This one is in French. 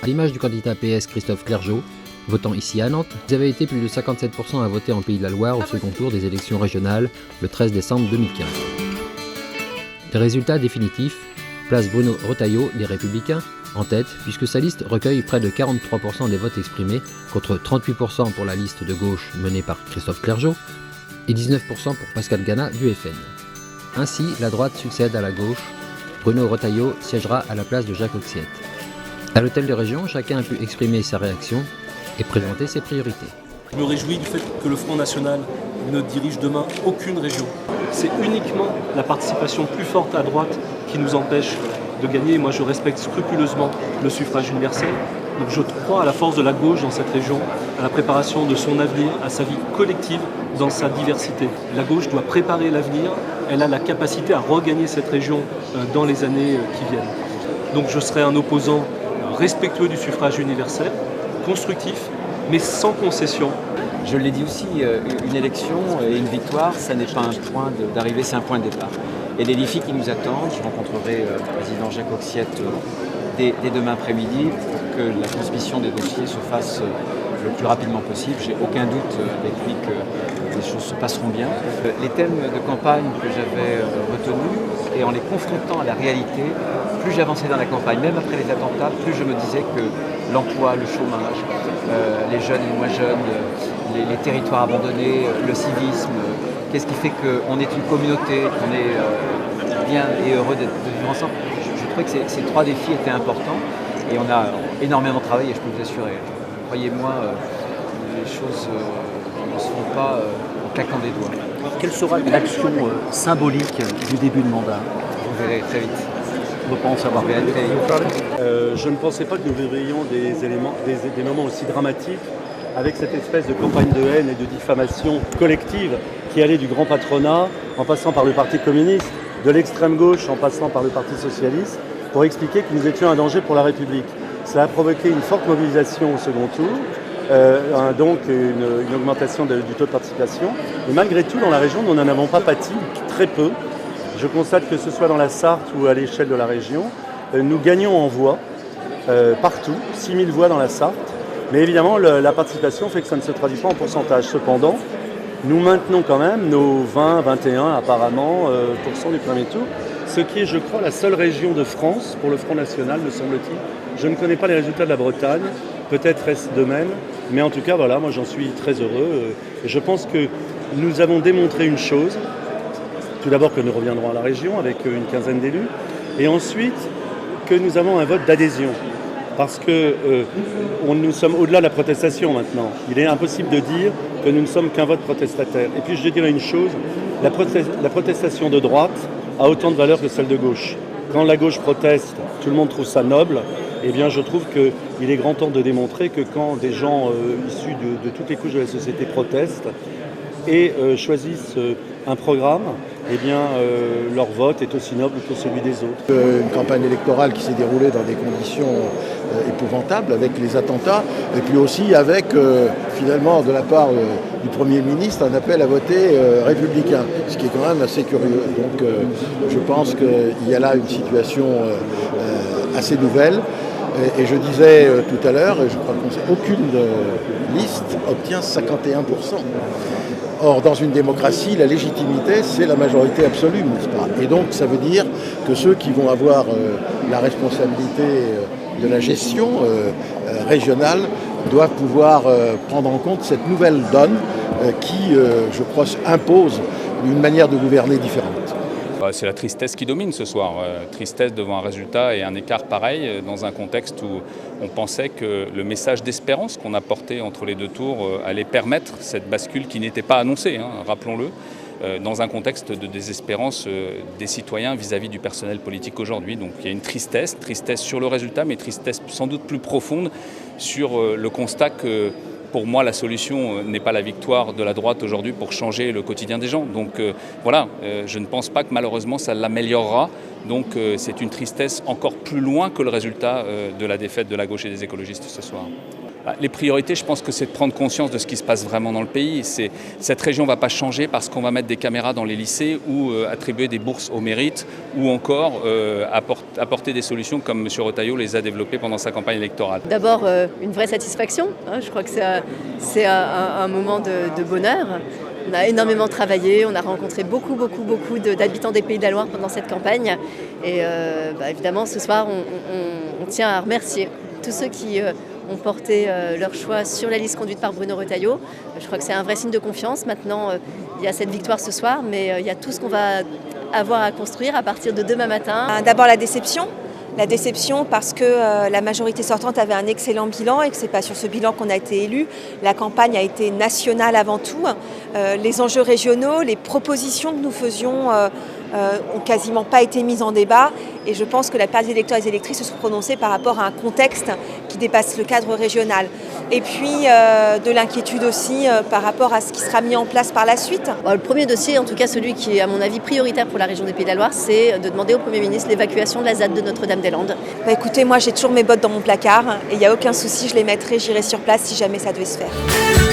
À l'image du candidat PS Christophe Clergeau, votant ici à Nantes, vous avez été plus de 57% à voter en Pays de la Loire au second tour des élections régionales le 13 décembre 2015. Les résultats définitifs placent Bruno Retailleau des Républicains en tête puisque sa liste recueille près de 43% des votes exprimés contre 38% pour la liste de gauche menée par Christophe Clergeau et 19% pour Pascal Gana du FN. Ainsi, la droite succède à la gauche. Bruno Retailleau siégera à la place de Jacques Oxiette. À l'hôtel de région, chacun a pu exprimer sa réaction et présenter ses priorités. Je me réjouis du fait que le Front National ne dirige demain aucune région. C'est uniquement la participation plus forte à droite qui nous empêche de gagner. Moi, je respecte scrupuleusement le suffrage universel. Donc je crois à la force de la gauche dans cette région, à la préparation de son avenir, à sa vie collective dans sa diversité. La gauche doit préparer l'avenir. Elle a la capacité à regagner cette région dans les années qui viennent. Donc je serai un opposant respectueux du suffrage universel, constructif, mais sans concession. Je l'ai dit aussi, une élection et une victoire, ça n'est pas un point d'arrivée, c'est un point de départ. Et les défis qui nous attendent, je rencontrerai le président Jacques Oxiette dès demain après-midi pour que la transmission des dossiers se fasse le plus rapidement possible. J'ai aucun doute avec lui que les choses se passeront bien. Les thèmes de campagne que j'avais retenus, et en les confrontant à la réalité, plus j'avançais dans la campagne, même après les attentats, plus je me disais que l'emploi, le chômage, les jeunes, les moins jeunes, les territoires abandonnés, le civisme, qu'est-ce qui fait qu'on est une communauté, qu'on est bien et heureux de vivre ensemble. Je trouvais que ces trois défis étaient importants et on a énormément travaillé, je peux vous assurer. Croyez-moi, les choses ne se font pas en claquant des doigts. Quelle sera l'action symbolique du début de mandat? Vous verrez très vite. On ne peut pas en savoir Vous verrez très vite. Je ne pensais pas que nous verrions des moments aussi dramatiques avec cette espèce de campagne de haine et de diffamation collective qui allait du grand patronat en passant par le Parti communiste, de l'extrême gauche en passant par le Parti socialiste, pour expliquer que nous étions un danger pour la République. Cela a provoqué une forte mobilisation au second tour, donc une augmentation du taux de participation. Et malgré tout, dans la région, nous n'en avons pas pâti, très peu. Je constate que ce soit dans la Sarthe ou à l'échelle de la région, nous gagnons en voix partout, 6 000 voix dans la Sarthe. Mais évidemment, la participation fait que ça ne se traduit pas en pourcentage. Cependant, nous maintenons quand même nos 20, 21 apparemment % du premier tour, ce qui est, je crois, la seule région de France pour le Front National, me semble-t-il. Je ne connais pas les résultats de la Bretagne, peut-être est-ce de même, mais en tout cas, voilà, moi j'en suis très heureux. Et je pense que nous avons démontré une chose, tout d'abord que nous reviendrons à la région avec une quinzaine d'élus, et ensuite que nous avons un vote d'adhésion. Parce que nous sommes au-delà de la protestation maintenant. Il est impossible de dire que nous ne sommes qu'un vote protestataire. Et puis je dirais une chose, la protestation de droite a autant de valeur que celle de gauche. Quand la gauche proteste, tout le monde trouve ça noble. Eh bien je trouve qu'il est grand temps de démontrer que quand des gens issus de toutes les couches de la société protestent et choisissent un programme, eh bien, leur vote est aussi noble que celui des autres. Une campagne électorale qui s'est déroulée dans des conditions épouvantables avec les attentats et puis aussi avec finalement de la part du Premier ministre un appel à voter républicain, ce qui est quand même assez curieux. Donc je pense qu'il y a là une situation assez nouvelle. Et je disais tout à l'heure, et je crois qu'aucune liste obtient 51%. Or, dans une démocratie, la légitimité, c'est la majorité absolue, n'est-ce pas? Et donc, ça veut dire que ceux qui vont avoir la responsabilité de la gestion régionale doivent pouvoir prendre en compte cette nouvelle donne qui, je crois, impose une manière de gouverner différente. C'est la tristesse qui domine ce soir. Tristesse devant un résultat et un écart pareil dans un contexte où on pensait que le message d'espérance qu'on a porté entre les deux tours allait permettre cette bascule qui n'était pas annoncée, rappelons-le, dans un contexte de désespérance des citoyens vis-à-vis du personnel politique aujourd'hui. Donc il y a une tristesse sur le résultat, mais tristesse sans doute plus profonde sur le constat que pour moi, la solution n'est pas la victoire de la droite aujourd'hui pour changer le quotidien des gens. Donc voilà, je ne pense pas que malheureusement ça l'améliorera. Donc c'est une tristesse encore plus loin que le résultat de la défaite de la gauche et des écologistes ce soir. Les priorités, je pense que c'est de prendre conscience de ce qui se passe vraiment dans le pays. Cette région ne va pas changer parce qu'on va mettre des caméras dans les lycées ou attribuer des bourses au mérite ou encore apporter des solutions comme M. Retailleau les a développées pendant sa campagne électorale. D'abord, une vraie satisfaction. Je crois que c'est un moment de bonheur. On a énormément travaillé, on a rencontré beaucoup d'habitants des Pays de la Loire pendant cette campagne. Et évidemment, ce soir, on tient à remercier tous ceux qui ont porté leur choix sur la liste conduite par Bruno Retailleau. Je crois que c'est un vrai signe de confiance. Maintenant, il y a cette victoire ce soir, mais il y a tout ce qu'on va avoir à construire à partir de demain matin. D'abord la déception parce que la majorité sortante avait un excellent bilan et que ce n'est pas sur ce bilan qu'on a été élu. La campagne a été nationale avant tout. Les enjeux régionaux, les propositions que nous faisions ont quasiment pas été mises en débat et je pense que la plupart des électeurs et des électrices se sont prononcés par rapport à un contexte qui dépasse le cadre régional. Et puis de l'inquiétude aussi par rapport à ce qui sera mis en place par la suite. Le premier dossier, en tout cas celui qui est à mon avis prioritaire pour la région des Pays de la Loire, c'est de demander au Premier ministre l'évacuation de la ZAD de Notre-Dame-des-Landes. Écoutez, moi j'ai toujours mes bottes dans mon placard et il n'y a aucun souci, je les mettrai, j'irai sur place si jamais ça devait se faire.